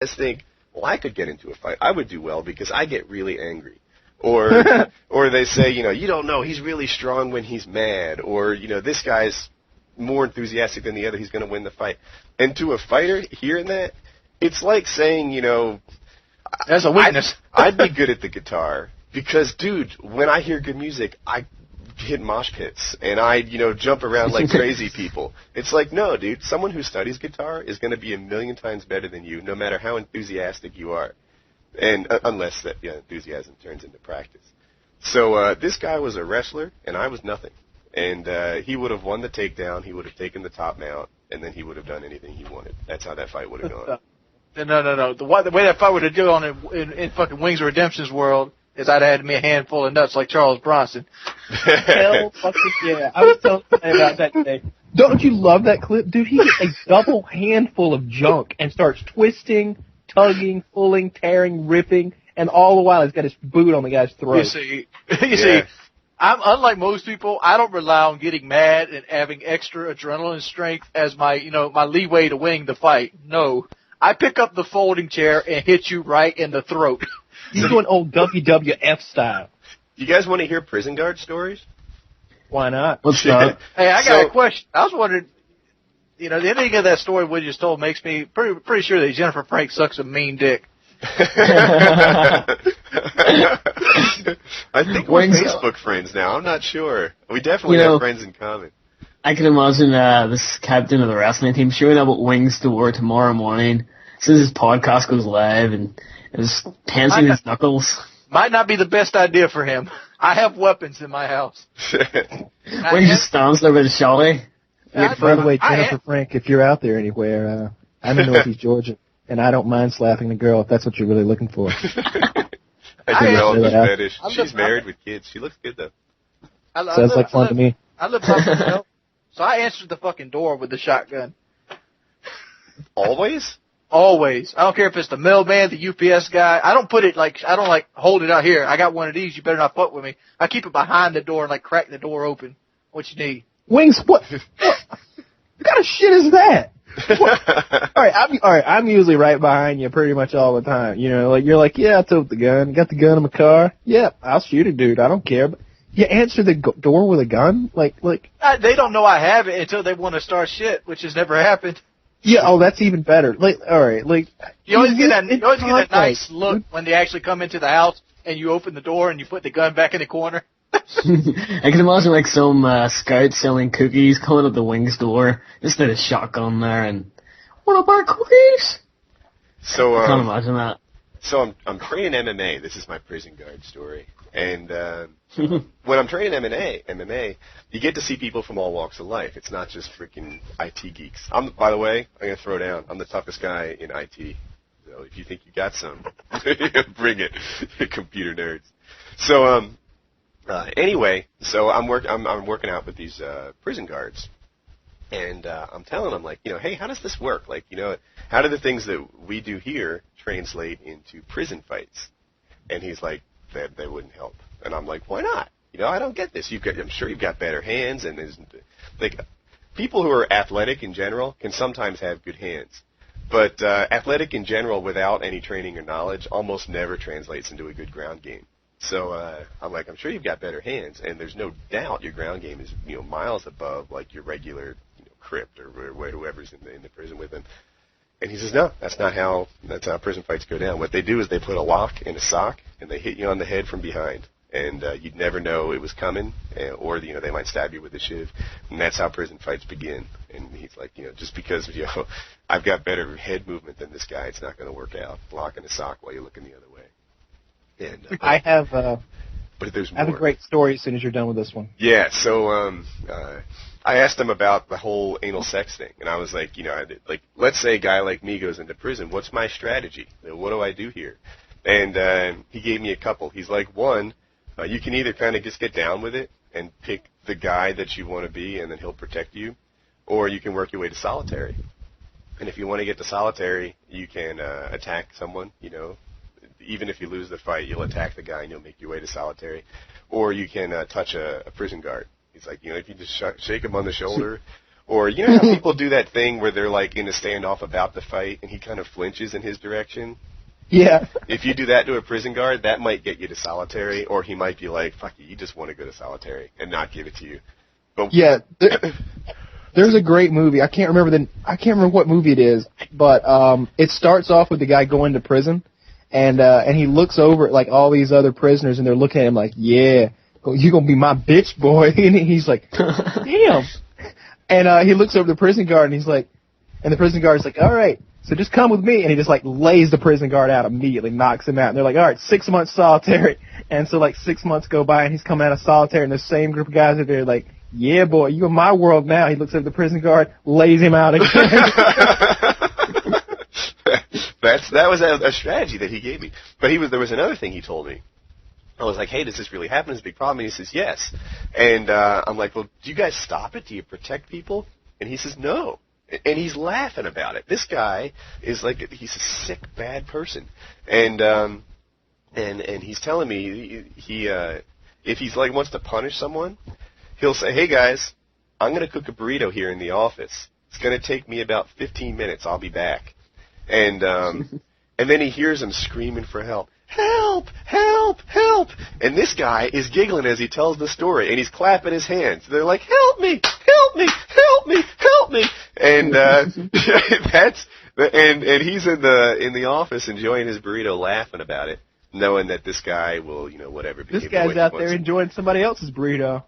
guys think, well, I could get into a fight. I would do well because I get really angry. Or they say, you don't know, he's really strong when he's mad. Or, this guy's more enthusiastic than the other, he's going to win the fight. And to a fighter, hearing that, it's like saying, that's a weakness. I'd be good at the guitar because, dude, when I hear good music, I hit mosh pits and I, jump around like crazy people. It's like, no, dude, someone who studies guitar is going to be a million times better than you, no matter how enthusiastic you are. And unless that enthusiasm turns into practice. So this guy was a wrestler, and I was nothing. And he would have won the takedown, he would have taken the top mount, and then he would have done anything he wanted. That's how that fight would have gone. No. The way that fight would have gone in fucking Wings of Redemption's world is I'd had me a handful of nuts like Charles Bronson. Hell fucking yeah. I was telling you about that today. Don't you love that clip? Dude, he gets a double handful of junk and starts twisting, tugging, pulling, tearing, ripping, and all the while he's got his boot on the guy's throat. You see, I'm unlike most people. I don't rely on getting mad and having extra adrenaline strength as my leeway to winning the fight. No, I pick up the folding chair and hit you right in the throat. He's doing old WWF style. You guys want to hear prison guard stories? Why not? What's up? Hey, I got a question. I was wondering. The ending of that story we just told makes me pretty sure that Jennifer Frank sucks a mean dick. I think we're Facebook friends now. I'm not sure. We definitely have friends in common. I can imagine this captain of the wrestling team showing up at Wings door tomorrow morning as soon as his podcast goes live and is tensing his knuckles. Might not be the best idea for him. I have weapons in my house. Wings just stands there with a shotty. By the way, Jennifer Frank, if you're out there anywhere, I'm in Northeast Georgia, and I don't mind slapping a girl if that's what you're really looking for. I know this fetish. She's married with kids. She looks good, though. Sounds like fun to me. I live by myself, so I answered the fucking door with the shotgun. Always? Always. I don't care if it's the mailman, the UPS guy. I don't hold it out here. I got one of these. You better not fuck with me. I keep it behind the door and crack the door open. What you need? Wings, what kind of shit is that? All right, I'm usually right behind you pretty much all the time. You're like, yeah, I took the gun. Got the gun in my car. Yeah, I'll shoot a dude. I don't care. But you answer the door with a gun? They don't know I have it until they want to start shit, which has never happened. Yeah, that's even better. All right, you always get a nice look when they actually come into the house and you open the door and you put the gun back in the corner. I can imagine some scouts selling cookies coming up the Wings door, just with a shotgun there and, what about cookies? So, I can't imagine that. So I'm training MMA. This is my prison guard story. And when I'm training MMA, you get to see people from all walks of life. It's not just freaking IT geeks. By the way, I'm going to throw down. I'm the toughest guy in IT. So if you think you got some, bring it, computer nerds. So, anyway, so I'm working out with these prison guards, and I'm telling them, hey, how does this work? How do the things that we do here translate into prison fights? And he's like, they wouldn't help. And I'm like, why not? I don't get this. I'm sure you've got better hands, and people who are athletic in general can sometimes have good hands. But athletic in general without any training or knowledge almost never translates into a good ground game. So I'm like, I'm sure you've got better hands, and there's no doubt your ground game is miles above your regular crypt or whoever's in the prison with him. And he says, no, that's how prison fights go down. What they do is they put a lock in a sock and they hit you on the head from behind, and you'd never know it was coming, or they might stab you with a shiv, and that's how prison fights begin. And he's like, just because I've got better head movement than this guy, it's not going to work out. Lock in a sock while you're looking the other way. And, I have but there's more. I have a great story as soon as you're done with this one. Yeah, so I asked him about the whole anal sex thing, and I was like, let's say a guy like me goes into prison. What's my strategy? What do I do here? And he gave me a couple. He's like, one, you can either kind of just get down with it and pick the guy that you want to be, and then he'll protect you, or you can work your way to solitary. And if you want to get to solitary, you can attack someone, Even if you lose the fight, you'll attack the guy and you'll make your way to solitary. Or you can touch a prison guard. He's like, if you just shake him on the shoulder, Or you know how people do that thing where they're like in a standoff about the fight and he kind of flinches in his direction? Yeah. If you do that to a prison guard, that might get you to solitary, or he might be like, fuck you just want to go to solitary and not give it to you. But yeah, there's a great movie. I can't remember what movie it is, but it starts off with the guy going to prison, and he looks over at like all these other prisoners, and they're looking at him like, yeah, you gonna be my bitch, boy. And he's like, damn. And he looks over the prison guard, and he's like, and the prison guard's like, all right, so just come with me. And he just like lays the prison guard out immediately, knocks him out. And they're like, all right, 6 months solitary. And so like 6 months go by, and he's coming out of solitary, and the same group of guys are there like, yeah, boy, you in my world now. He looks at the prison guard, lays him out again. That was a strategy that he gave me. But there was another thing he told me. I was like, hey, does this really happen? Is it a big problem? And he says, yes. And I'm like, well, do you guys stop it? Do you protect people? And he says, no. And he's laughing about it. This guy is like, he's a sick, bad person. And he's telling me if he's like wants to punish someone, he'll say, hey guys, I'm going to cook a burrito here in the office. It's going to take me about 15 minutes. I'll be back. And then he hears him screaming for help. Help! Help! Help! And this guy is giggling as he tells the story, and he's clapping his hands. They're like, help me! Help me! Help me! Help me! And and he's in the office enjoying his burrito, laughing about it, knowing that this guy will, whatever. This guy's out there enjoying somebody else's burrito.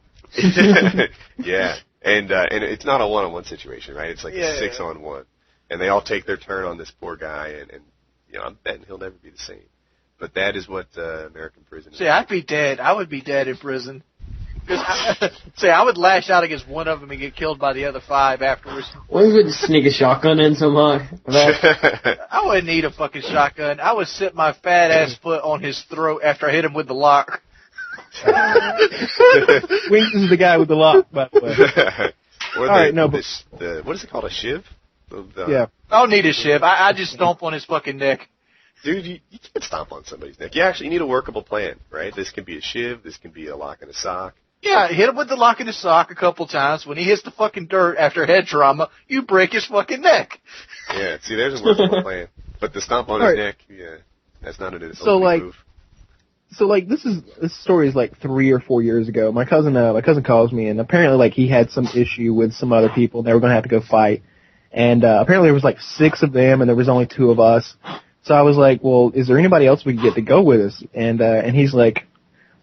Yeah, and it's not a one-on-one situation, right? It's like a 6-on-1, and they all take their turn on this poor guy, and I'm betting he'll never be the same. But that is what American prison is. See, I'd be dead. I would be dead in prison. I would lash out against one of them and get killed by the other 5 afterwards. What if we just sneak a shotgun in somehow? I wouldn't need a fucking shotgun. I would sit my fat ass foot on his throat after I hit him with the lock. Wings is the guy with the lock, by the way. What is it called? A shiv? Yeah. I don't need a shiv. I just stomp on his fucking neck. Dude, you can't stomp on somebody's neck. You need a workable plan, right? This can be a shiv. This can be a lock and a sock. Yeah, hit him with the lock and the sock a couple times. When he hits the fucking dirt after head trauma, you break his fucking neck. Yeah, see, there's a workable plan. But the stomp on his neck, that's not an move. So this story is like 3 or 4 years ago. My cousin calls me, and apparently like he had some issue with some other people, and they were going to have to go fight. And apparently there was like 6 of them, and there was only 2 of us. So I was like, well, is there anybody else we could get to go with us? And he's like,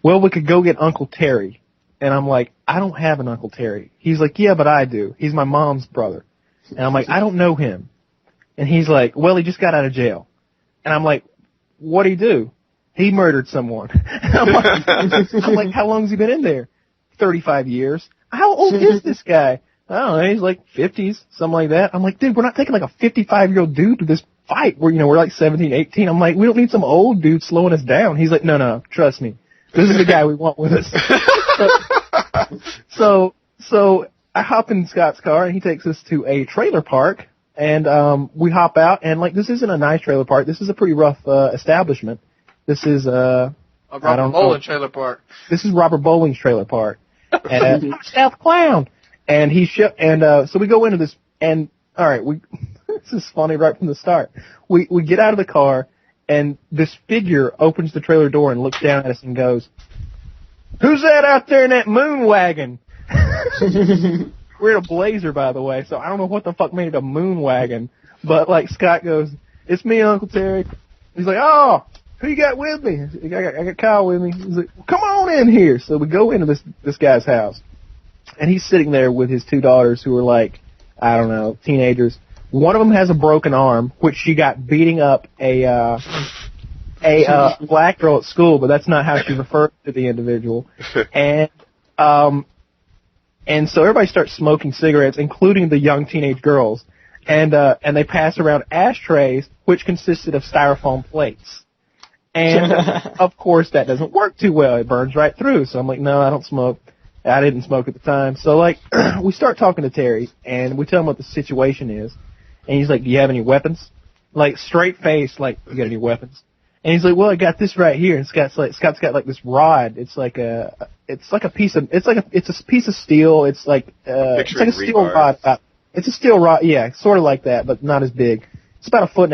well, we could go get Uncle Terry. And I'm like, I don't have an Uncle Terry. He's like, yeah, but I do. He's my mom's brother. And I'm like, I don't know him. And he's like, well, he just got out of jail. And I'm like, what'd he do? He murdered someone. I'm like, how long has he been in there? 35 years. How old is this guy? I don't know. He's like 50s, something like that. I'm like, dude, we're not taking like a 55-year-old dude to this fight. We're like 17, 18. I'm like, we don't need some old dude slowing us down. He's like, no, trust me. This is the guy we want with us. So I hop in Scott's car, and he takes us to a trailer park, and we hop out, and like, this isn't a nice trailer park. This is a pretty rough establishment. This is a Robert Bowling trailer park. This is Robert Bowling's trailer park. And South Clown. And so we go into this, and all right, this is funny right from the start. We get out of the car, and this figure opens the trailer door and looks down at us and goes, "Who's that out there in that moon wagon?" We're in a Blazer, by the way, so I don't know what the fuck made it a moon wagon. But like Scott goes, "It's me, Uncle Terry." He's like, "Oh, who you got with me?" I got Kyle with me. He's like, well, "Come on in here." So we go into this guy's house, and he's sitting there with his 2 daughters who are like, I don't know, teenagers. One of them has a broken arm, which she got beating up a black girl at school, but that's not how she referred to the individual. And so everybody starts smoking cigarettes, including the young teenage girls. And they pass around ashtrays, which consisted of styrofoam plates. And of course that doesn't work too well. It burns right through. So I'm like, no, I don't smoke. I didn't smoke at the time. So like, we start talking to Terry, and we tell him what the situation is. And he's like, do you have any weapons? Like, straight face, like, you got any weapons? And he's like, well, I got this right here. And Scott's got like this rod. It's like a piece of steel. It's like a steel rod about It's a steel rod, yeah, sort of like that, but not as big. It's about 1.5 feet